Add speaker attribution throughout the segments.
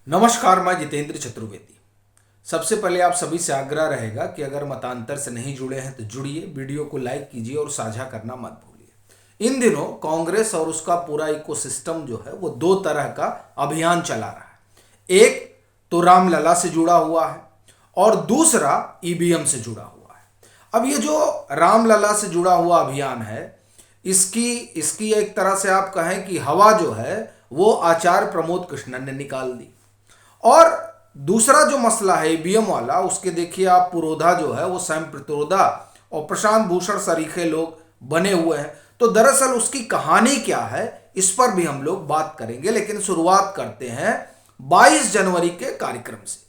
Speaker 1: नमस्कार, मैं जितेंद्र चतुर्वेदी। सबसे पहले आप सभी से आग्रह रहेगा कि अगर मतांतर से नहीं जुड़े हैं तो जुड़िए, वीडियो को लाइक कीजिए और साझा करना मत भूलिए। इन दिनों कांग्रेस और उसका पूरा इकोसिस्टम जो है वो दो तरह का अभियान चला रहा है। एक तो रामलला से जुड़ा हुआ है और दूसरा ईवीएम से जुड़ा हुआ है। अब ये जो रामलला से जुड़ा हुआ अभियान है, इसकी इसकी एक तरह से आप कहें कि हवा जो है वो आचार्य प्रमोद कृष्णन ने निकाल दी। और दूसरा जो मसला है ईवीएम वाला, उसके देखिए आप पुरोधा जो है वो स्वयं प्रतिरोधा और प्रशांत भूषण सरीखे लोग बने हुए हैं। तो दरअसल उसकी कहानी क्या है, इस पर भी हम लोग बात करेंगे। लेकिन शुरुआत करते हैं 22 जनवरी के कार्यक्रम से,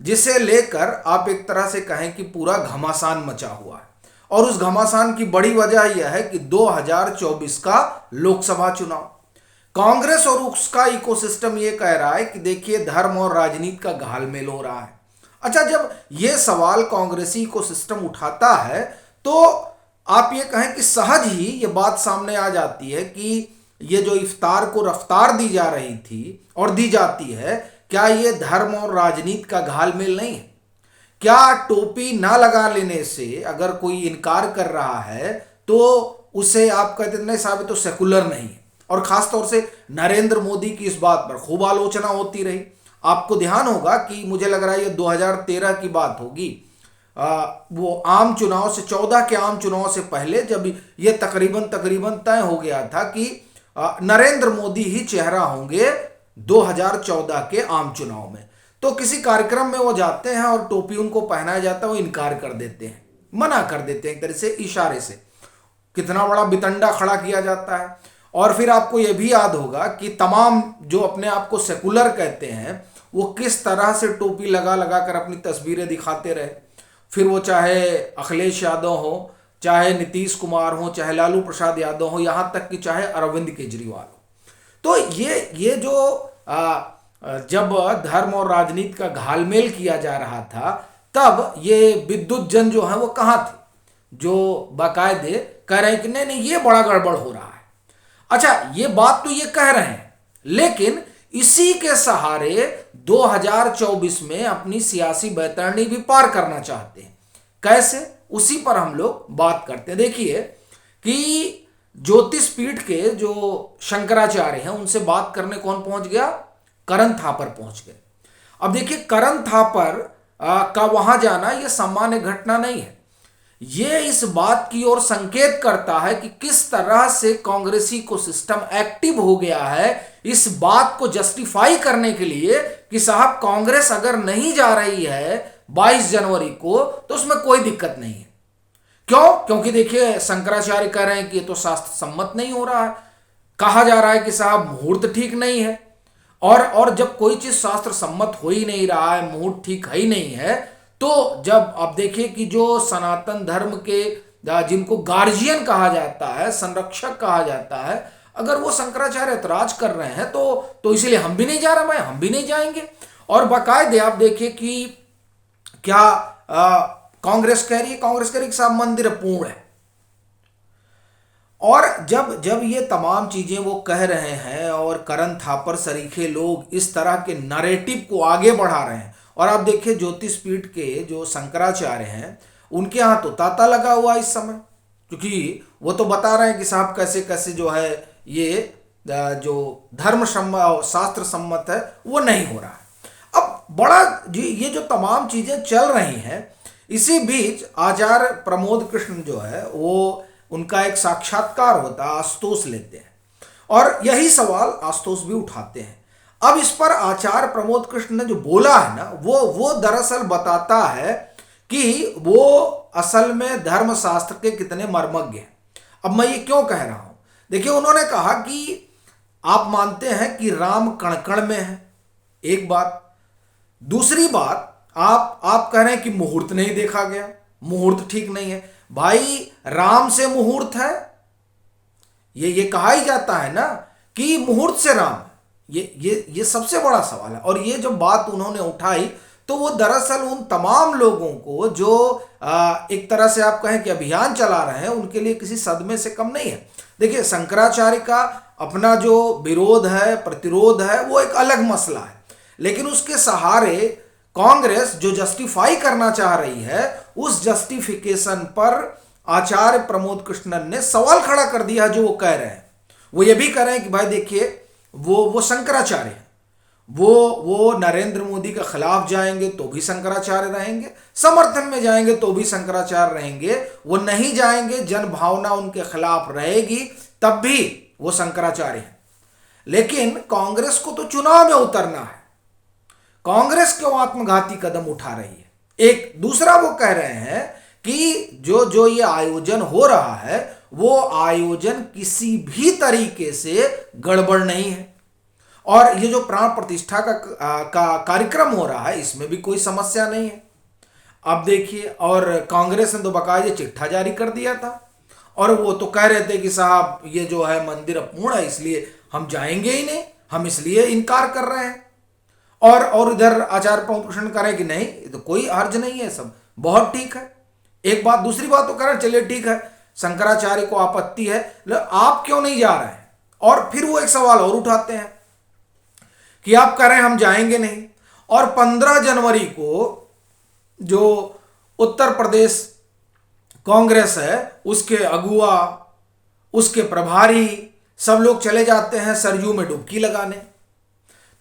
Speaker 1: जिसे लेकर आप एक तरह से कहें कि पूरा घमासान मचा हुआ है। और उस घमासान की बड़ी वजह यह है कि 2024 का लोकसभा चुनाव, कांग्रेस और उसका इकोसिस्टम ये कह रहा है कि देखिए धर्म और राजनीति का घालमेल हो रहा है। अच्छा, जब ये सवाल कांग्रेसी इकोसिस्टम उठाता है तो आप ये कहें कि सहज ही ये बात सामने आ जाती है कि ये जो इफ्तार को रफ्तार दी जा रही थी और दी जाती है, क्या ये धर्म और राजनीति का घालमेल नहीं है? क्या टोपी ना लगा लेने से अगर कोई इनकार कर रहा है तो उसे आप कहते नहीं साहब तो सेकुलर नहीं है? और खास तौर से नरेंद्र मोदी की इस बात पर खूब आलोचना होती रही। आपको ध्यान होगा कि मुझे लग रहा है ये 2013 की बात होगी, वो आम चुनाव से 14 के आम चुनाव से पहले, जब ये तकरीबन तय हो गया था कि नरेंद्र मोदी ही चेहरा होंगे 2014 के आम चुनाव में। तो किसी कार्यक्रम में वो जाते हैं और टोपी उनको पहनाया जाता है, वो इनकार कर देते हैं, मना कर देते हैं एक तरह से इशारे से। कितना बड़ा बितंडा खड़ा किया जाता है। और फिर आपको यह भी याद होगा कि तमाम जो अपने आप को सेकुलर कहते हैं वो किस तरह से टोपी लगा लगा कर अपनी तस्वीरें दिखाते रहे। फिर वो चाहे अखिलेश यादव हो, चाहे नीतीश कुमार हो, चाहे लालू प्रसाद यादव हो, यहाँ तक कि चाहे अरविंद केजरीवाल हो। तो ये जो जब धर्म और राजनीति का घालमेल किया जा रहा था, तब ये विद्युत जन जो है वो कहाँ थे, जो बाकायदे कह रहे हैं कि नहीं नहीं ये बड़ा गड़बड़ हो रहा है। अच्छा, ये बात तो ये कह रहे हैं, लेकिन इसी के सहारे 2024 में अपनी सियासी बैतरणी भी पार करना चाहते हैं। कैसे, उसी पर हम लोग बात करते हैं। देखिए कि ज्योतिष पीठ के जो शंकराचार्य हैं उनसे बात करने कौन पहुंच गया? करण थापर पहुंच गए। अब देखिए करण थापर का वहां जाना यह सामान्य घटना नहीं है। ये इस बात की ओर संकेत करता है कि किस तरह से कांग्रेसी को सिस्टम एक्टिव हो गया है, इस बात को जस्टिफाई करने के लिए कि साहब कांग्रेस अगर नहीं जा रही है 22 जनवरी को तो उसमें कोई दिक्कत नहीं है। क्यों? क्योंकि देखिए शंकराचार्य कह रहे हैं कि ये तो शास्त्र सम्मत नहीं हो रहा है। कहा जा रहा है कि साहब मुहूर्त ठीक नहीं है। और जब कोई चीज शास्त्र सम्मत हो ही नहीं रहा है, मुहूर्त ठीक है ही नहीं है, तो जब आप देखिए कि जो सनातन धर्म के जिनको गार्जियन कहा जाता है, संरक्षक कहा जाता है, अगर वो शंकराचार्य ऐतराज कर रहे हैं तो इसलिए हम भी नहीं जा रहे, हम भी नहीं जाएंगे। और बाकायदे आप देखिए कि क्या कांग्रेस कह रही है कि साहब मंदिर पूर्ण है। और जब जब ये तमाम चीजें वो कह रहे हैं और करण थापर सरीखे लोग इस तरह के नैरेटिव को आगे बढ़ा रहे हैं, और आप देखिए ज्योतिष पीठ के जो शंकराचार्य हैं उनके यहाँ तो तांता लगा हुआ इस समय, क्योंकि वो तो बता रहे हैं कि साहब कैसे कैसे जो है ये जो धर्म शास्त्र सम्मत है वो नहीं हो रहा है। अब बड़ा जी ये जो तमाम चीजें चल रही हैं, इसी बीच आचार्य प्रमोद कृष्ण जो है वो उनका एक साक्षात्कार होता है, आशुतोष लेते हैं और यही सवाल आशुतोष भी उठाते हैं। अब इस पर आचार्य प्रमोद कृष्ण ने जो बोला है ना, वो दरअसल बताता है कि वो असल में धर्मशास्त्र के कितने मर्मज्ञ हैं। अब मैं ये क्यों कह रहा हूं, देखिए उन्होंने कहा कि आप मानते हैं कि राम कण कण में है, एक बात। दूसरी बात, आप कह रहे हैं कि मुहूर्त नहीं देखा गया, मुहूर्त ठीक नहीं है। भाई राम से मुहूर्त है, ये कहा ही जाता है ना कि मुहूर्त से राम। ये सबसे बड़ा सवाल है। और ये जो बात उन्होंने उठाई तो वो दरअसल उन तमाम लोगों को जो एक तरह से आप कहें कि अभियान चला रहे हैं उनके लिए किसी सदमे से कम नहीं है। देखिए शंकराचार्य का अपना जो विरोध है, प्रतिरोध है, वो एक अलग मसला है, लेकिन उसके सहारे कांग्रेस जो जस्टिफाई करना चाह रही है, उस जस्टिफिकेशन पर आचार्य प्रमोद कृष्णन ने सवाल खड़ा कर दिया। जो वो कह रहे हैं, वो ये भी कह रहे हैं कि भाई देखिए, वो शंकराचार्य हैं, वो नरेंद्र मोदी के खिलाफ जाएंगे तो भी शंकराचार्य रहेंगे, समर्थन में जाएंगे तो भी शंकराचार्य रहेंगे, वो नहीं जाएंगे, जन भावना उनके खिलाफ रहेगी तब भी वो शंकराचार्य हैं। लेकिन कांग्रेस को तो चुनाव में उतरना है, कांग्रेस क्यों आत्मघाती कदम उठा रही है? एक दूसरा वो कह रहे हैं कि जो ये आयोजन हो रहा है, वो आयोजन किसी भी तरीके से गड़बड़ नहीं है, और ये जो प्राण प्रतिष्ठा का कार्यक्रम हो रहा है, इसमें भी कोई समस्या नहीं है। अब देखिए, और कांग्रेस ने तो बाकायदे चिट्ठा जारी कर दिया था, और वो तो कह रहे थे कि साहब ये जो है मंदिर अपूर्ण है, इसलिए हम जाएंगे ही नहीं, हम इसलिए इनकार कर रहे हैं। और इधर आचार्य प्रमोद कृष्णन कह रहे हैं कि नहीं, तो कोई हर्ज नहीं है, सब बहुत ठीक है। एक बात, दूसरी बात तो कह रहे हैं चलिए ठीक है, शंकराचार्य को आपत्ति है, आप क्यों नहीं जा रहे हैं? और फिर वो एक सवाल और उठाते हैं कि आप कह रहे हैं हम जाएंगे नहीं, और 15 जनवरी को जो उत्तर प्रदेश कांग्रेस है, उसके अगुआ, उसके प्रभारी सब लोग चले जाते हैं सरयू में डुबकी लगाने।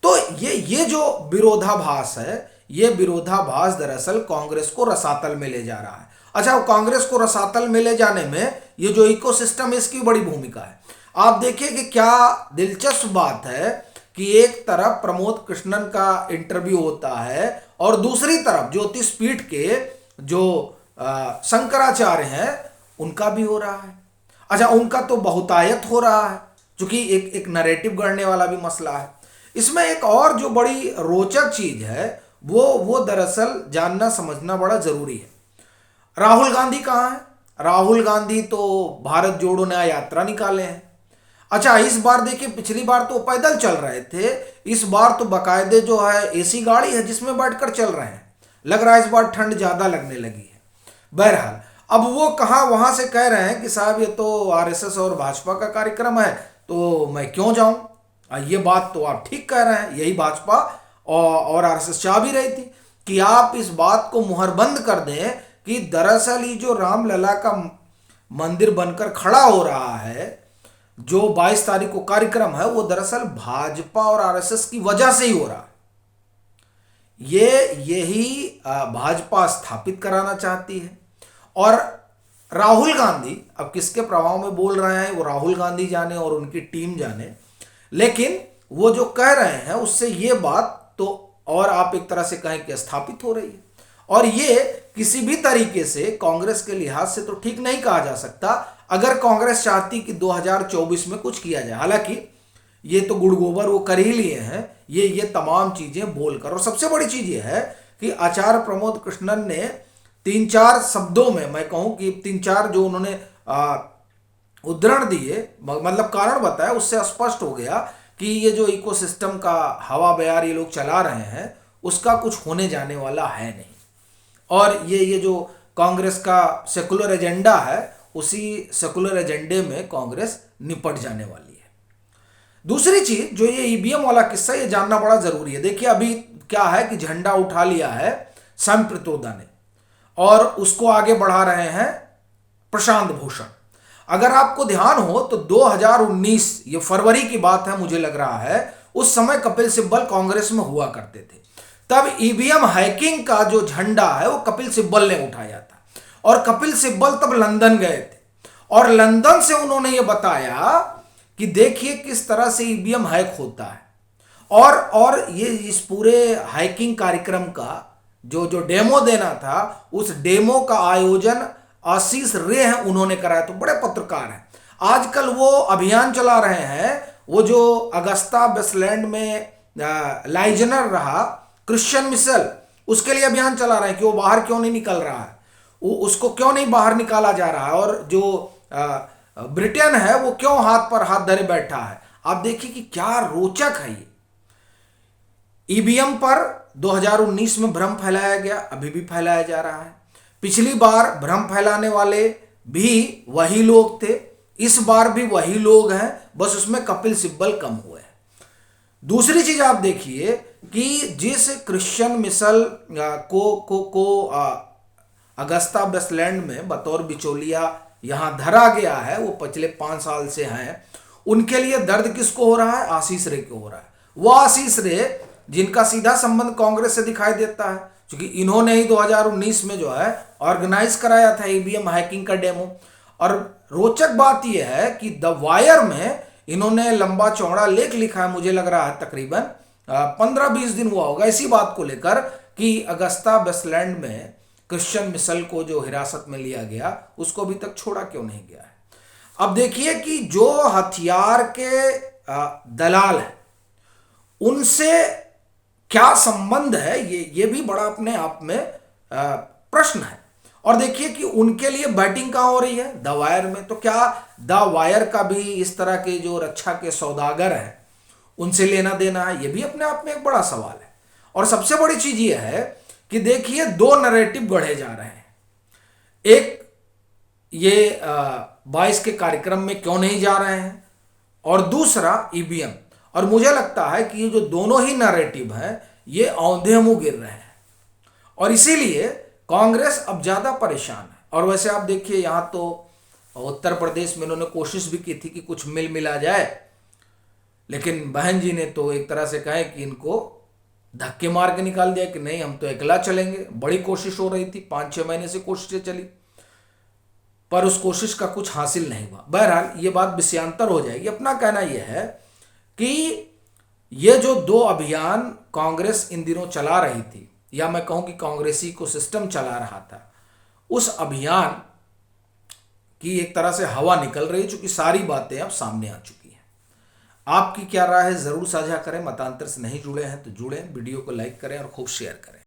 Speaker 1: तो ये जो विरोधाभास है, ये विरोधाभास दरअसल कांग्रेस को रसातल में ले जा रहा है। अच्छा, कांग्रेस को रसातल में ले जाने में ये जो इकोसिस्टम है, इसकी बड़ी भूमिका है। आप देखिए कि क्या दिलचस्प बात है कि एक तरफ प्रमोद कृष्णन का इंटरव्यू होता है, और दूसरी तरफ ज्योतिषपीठ के जो शंकराचार्य हैं उनका भी हो रहा है। अच्छा, उनका तो बहुतायत हो रहा है, क्योंकि एक नैरेटिव गढ़ने वाला भी मसला है। इसमें एक और जो बड़ी रोचक चीज है, वो दरअसल जानना समझना बड़ा जरूरी है। राहुल गांधी कहाँ है? राहुल गांधी तो भारत जोड़ो न्याय यात्रा निकाले हैं। अच्छा, इस बार देखिए, पिछली बार तो पैदल चल रहे थे, इस बार तो बाकायदे जो है एसी गाड़ी है जिसमें बैठकर चल रहे हैं। लग रहा है इस बार ठंड ज्यादा लगने लगी है। बहरहाल, अब वो कहाँ, वहां से कह रहे हैं कि साहब ये तो आरएसएस और भाजपा का कार्यक्रम है, तो मैं क्यों जाऊं? ये बात तो आप ठीक कह रहे हैं, यही भाजपा और आरएसएस चाह भी रही थी कि आप इस बात को मुहरबंद कर दें कि दरअसल ये जो रामलला का मंदिर बनकर खड़ा हो रहा है, जो 22 तारीख को कार्यक्रम है, वो दरअसल भाजपा और आरएसएस की वजह से ही हो रहा है। यही भाजपा स्थापित कराना चाहती है। और राहुल गांधी अब किसके प्रभाव में बोल रहे हैं, वो राहुल गांधी जाने और उनकी टीम जाने, लेकिन वो जो कह रहे हैं उससे ये बात तो, और आप एक तरह से कहें कि स्थापित हो रही है। और ये किसी भी तरीके से कांग्रेस के लिहाज से तो ठीक नहीं कहा जा सकता, अगर कांग्रेस चाहती कि 2024 में कुछ किया जाए। हालांकि ये तो गुड़ गोबर वो कर ही लिए हैं, ये तमाम चीजें बोलकर। और सबसे बड़ी चीज ये है कि आचार्य प्रमोद कृष्णन ने 3-4 शब्दों में, मैं कहूं कि 3-4 जो उन्होंने उद्धरण दिए, मतलब कारण बताया, उससे स्पष्ट हो गया कि ये जो इकोसिस्टम का हवा बयार ये लोग चला रहे हैं, उसका कुछ होने जाने वाला है नहीं। और ये जो कांग्रेस का सेकुलर एजेंडा है, उसी सेकुलर एजेंडे में कांग्रेस निपट जाने वाली है। दूसरी चीज, जो ये ईवीएम वाला किस्सा, ये जानना बड़ा जरूरी है। देखिए, अभी क्या है कि झंडा उठा लिया है सम प्रतोदा ने, और उसको आगे बढ़ा रहे हैं प्रशांत भूषण। अगर आपको ध्यान हो तो 2019, ये फरवरी की बात है मुझे लग रहा है, उस समय कपिल सिब्बल कांग्रेस में हुआ करते थे। तब ईवीएम हैकिंग का जो झंडा है वो कपिल सिब्बल ने उठाया था, और कपिल सिब्बल तब लंदन गए थे, और लंदन से उन्होंने ये बताया कि देखिए किस तरह से ईवीएम हैक होता है। और ये इस पूरे हैकिंग कार्यक्रम का जो डेमो देना था, उस डेमो का आयोजन आशीष रे हैं उन्होंने कराया। तो बड़े पत्रकार हैं, आजकल वो अभियान चला रहे हैं, वो जो अगस्ता वेस्टलैंड में लाइजनर रहा क्रिश्चियन मिशेल, उसके लिए अभियान चला रहे हैं कि वो बाहर क्यों नहीं निकल रहा है, उसको क्यों नहीं बाहर निकाला जा रहा है, और जो ब्रिटेन है वो क्यों हाथ पर हाथ धरे बैठा है। आप देखिए कि क्या रोचक है ये। ईवीएम पर 2019 में भ्रम फैलाया गया, अभी भी फैलाया जा रहा है। पिछली बार भ्रम फैलाने वाले भी वही लोग थे, इस बार भी वही लोग हैं, बस उसमें कपिल सिब्बल कम हुए हैं। दूसरी चीज आप देखिए कि जिस क्रिश्चियन मिशेल को अगस्ता वेस्टलैंड में बतौर बिचौलिया यहां धरा गया है, वो पिछले 5 साल से हैं, उनके लिए दर्द किसको हो रहा है? आशीष रे को हो रहा है। वो आशीष रे जिनका सीधा संबंध कांग्रेस से दिखाई देता है, क्योंकि इन्होंने ही 2019 में जो है ऑर्गेनाइज कराया था ईवीएम हैकिंग का डेमो। और रोचक बात यह है कि द वायर में इन्होंने लंबा चौड़ा लेख लिखा है, मुझे लग रहा है तकरीबन 15-20 दिन हुआ होगा, इसी बात को लेकर कि अगस्ता वेस्टलैंड में क्रिश्चियन मिशेल को जो हिरासत में लिया गया उसको अभी तक छोड़ा क्यों नहीं गया है। अब देखिए कि जो हथियार के दलाल हैं उनसे क्या संबंध है, ये भी बड़ा अपने आप में प्रश्न है। और देखिए कि उनके लिए बैटिंग कहां हो रही है? द वायर में। तो क्या द वायर का भी इस तरह के जो रक्षा के सौदागर हैं उनसे लेना देना है? ये भी अपने आप में एक बड़ा सवाल है। और सबसे बड़ी चीज ये है कि देखिए दो नैरेटिव गढ़े जा रहे हैं। एक, ये 22 के कार्यक्रम में क्यों नहीं जा रहे हैं, और दूसरा ईवीएम। और मुझे लगता है कि ये जो दोनों ही नैरेटिव हैं ये औंधे मुंह गिर रहे हैं, और इसीलिए कांग्रेस अब ज्यादा परेशान है। और वैसे आप देखिए यहां तो उत्तर प्रदेश में इन्होंने कोशिश भी की थी कि कुछ मिला जाए, लेकिन बहन जी ने तो एक तरह से कहे कि इनको धक्के मार के निकाल दिया कि नहीं हम तो अकेला चलेंगे। बड़ी कोशिश हो रही थी, 5-6 महीने से कोशिशें चली, पर उस कोशिश का कुछ हासिल नहीं हुआ। बहरहाल ये बात विषयांतर हो जाएगी। अपना कहना यह है कि ये जो 2 अभियान कांग्रेस इन दिनों चला रही थी, या मैं कहूं कि कांग्रेसी को सिस्टम चला रहा था, उस अभियान की एक तरह से हवा निकल रही है, चूंकि सारी बातें अब सामने आ चुकी हैं। आपकी क्या राय है जरूर साझा करें। मतांतर से नहीं जुड़े हैं तो जुड़ें, वीडियो को लाइक करें और खूब शेयर करें।